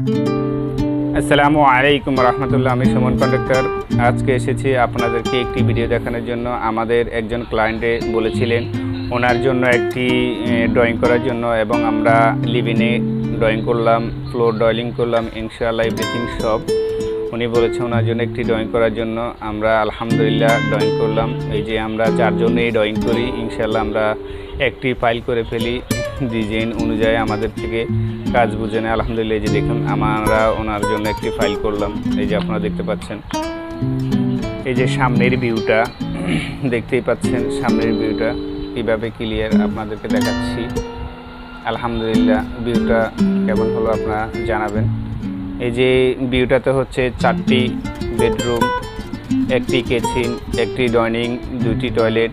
আসসালামু আলাইকুম রহমতুল্লাহ। আমি সুমন কন্ডাক্টর। আজকে এসেছি আপনাদেরকে একটি ভিডিও দেখানোর জন্য। আমাদের একজন ক্লায়েন্টে বলেছিলেন ওনার জন্য একটি ড্রয়িং করার জন্য, এবং আমরা লিভিনে ড্রয়িং করলাম, ফ্লোর ড্রয়িং করলাম, ইনশাআল্লাহ এভরিথিং সব। উনি বলেছে ওনার জন্য একটি ড্রয়িং করার জন্য। আমরা আলহামদুলিল্লাহ ড্রয়িং করলাম। এই যে আমরা চারজনেই ড্রয়িং করি, ইনশাআল্লাহ আমরা একটি ফাইল করে ফেলি ডিজাইন অনুযায়ী। আমাদের থেকে কাজ বুঝে নেয় আলহামদুলিল্লাহ। এই যে দেখুন আমরা ওনার জন্য একটি ফাইল করলাম। এই যে আপনারা দেখতে পাচ্ছেন, এই যে সামনের ভিউটা দেখতেই পাচ্ছেন। সামনের ভিউটা কীভাবে ক্লিয়ার আপনাদেরকে দেখাচ্ছি। আলহামদুলিল্লাহ ভিউটা কেমন হলো আপনারা জানাবেন। এই যে ভিউটাতে হচ্ছে 4টি বেডরুম, একটি কিচেন, একটি ডাইনিং, 2টি টয়লেট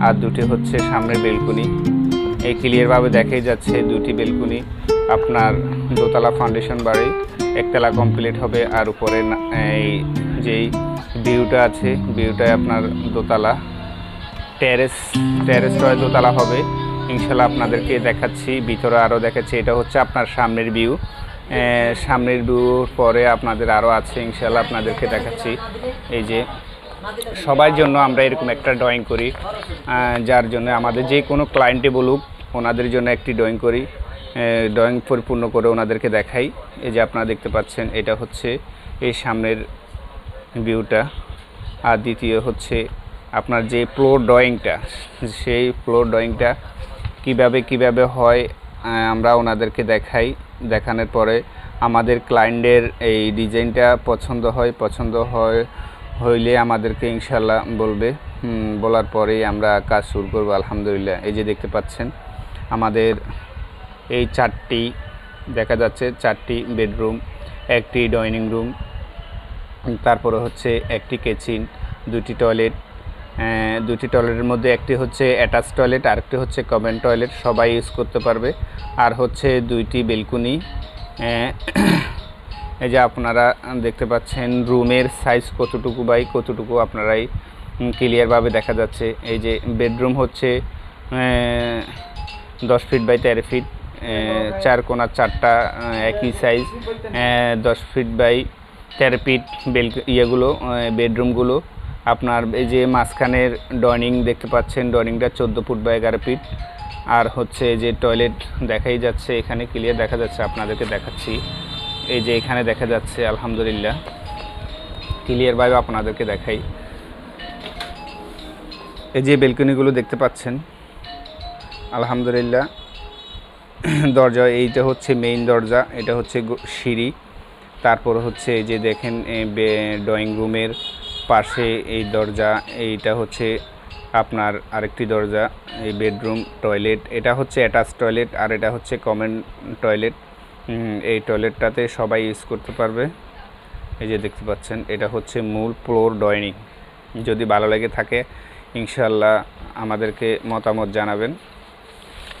আর 2টি হচ্ছে সামনের বেলকনি। এই ক্লিয়ারভাবে দেখাই যাচ্ছে 2টি বেলকনি। আপনার দোতলা ফাউন্ডেশন বাড়ি, একতলা কমপ্লিট হবে। আর উপরে এই যেই ভিউটা আছে, ভিউটায় আপনার দোতলা টেরেসটায় দোতলা হবে। ইনশাল্লাহ আপনাদেরকে দেখাচ্ছি, ভিতরে আরও দেখাচ্ছি। এটা হচ্ছে আপনার সামনের ভিউ। সামনের ভিউর পরে আপনাদের আরও আছে, ইনশাল্লাহ আপনাদেরকে দেখাচ্ছি। এই যে সবার জন্য আমরা এরকম একটা ড্রয়িং করি, যার জন্য আমাদের যে কোনো ক্লায়েন্টে বলুক ওনাদের জন্য একটি ড্রয়িং করি, ড্রয়িং পরিপূর্ণ করে ওনাদেরকে দেখাই। এই যে আপনারা দেখতে পাচ্ছেন, এটা হচ্ছে এই সামনের ভিউটা। আর দ্বিতীয় হচ্ছে আপনার যে ফ্লোর ড্রয়িংটা, সেই ফ্লোর ড্রয়িংটা কিভাবে হয় আমরা ওনাদেরকে দেখাই। দেখানোর পরে আমাদের ক্লায়েন্টের এই ডিজাইনটা পছন্দ হইলে আমাদেরকে ইনশাল্লাহ বলবে। বলার পরেই আমরা কাজ শুরু করব আলহামদুলিল্লাহ। এই যে দেখতে পাচ্ছেন আমাদের এই 4টি দেখা যাচ্ছে, 4টি বেডরুম, একটি ডাইনিং রুম, তারপরে হচ্ছে একটি কিচেন, 2টি টয়লেট। 2টি টয়লেটের মধ্যে একটি হচ্ছে অ্যাটাচ টয়লেট, আরেকটি হচ্ছে কমন টয়লেট, সবাই ইউজ করতে পারবে। আর হচ্ছে 2টি বেলকনি। এই যে আপনারা দেখতে পাচ্ছেন রুমের সাইজ কতটুকু বাই কতটুকু আপনারাই ক্লিয়ারভাবে দেখা যাচ্ছে। এই যে বেডরুম হচ্ছে 10 ফিট বাই 13 ফিট, 4 কোণা 4টা একই সাইজ, 10 ফিট বাই 13 ফিট ইয়েগুলো বেডরুমগুলো। আপনার এই যে মাঝখানের ডাইনিং দেখতে পাচ্ছেন, ডাইনিংটা 14 ফুট বাই 11 ফিট। আর হচ্ছে যে টয়লেট দেখাই যাচ্ছে, এখানে ক্লিয়ার দেখা যাচ্ছে, আপনাদেরকে দেখাচ্ছি। এই যে এখানে দেখা যাচ্ছে আলহামদুলিল্লাহ ক্লিয়ারভাবে আপনাদেরকে দেখাই। এই যে বেলকনিগুলো দেখতে পাচ্ছেন আলহামদুলিল্লাহ। দরজা এইটা হচ্ছে মেইন দরজা, এটা হচ্ছে সিঁড়ি। তারপর হচ্ছে এই যে দেখেন ড্রয়িং রুমের পাশে এই দরজা, এইটা হচ্ছে আপনার আরেকটি দরজা। এই বেডরুম, টয়লেট, এটা হচ্ছে অ্যাটাচ টয়লেট, আর এটা হচ্ছে কমন টয়লেট। এই টয়লেটটাতে সবাই ইউজ করতে পারবে। এই যে দেখতে পাচ্ছেন এটা হচ্ছে মূল ফ্লোর ড্রয়িং। যদি ভালো লেগে থাকে ইনশাল্লাহ আমাদেরকে মতামত জানাবেন।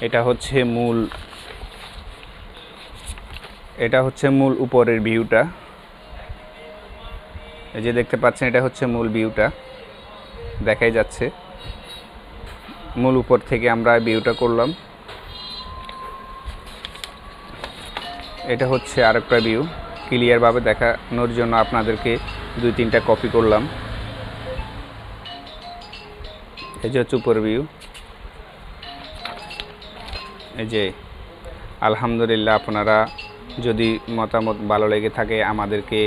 এটা হচ্ছে মূল উপরের ভিউটা। এই যে দেখতে পাচ্ছেন এটা হচ্ছে মূল ভিউটা, দেখাই যাচ্ছে। মূল উপর থেকে আমরা ভিউটা করলাম। এটা হচ্ছে আরেকটা ভিউ, ক্লিয়ারভাবে দেখানোর জন্য আপনাদেরকে 2-3টা কপি করলাম। এই যে হচ্ছে উপর ভিউ। এই যে আলহামদুলিল্লাহ আপনারা যদি মতামত ভালো লেগে থাকে আমাদেরকে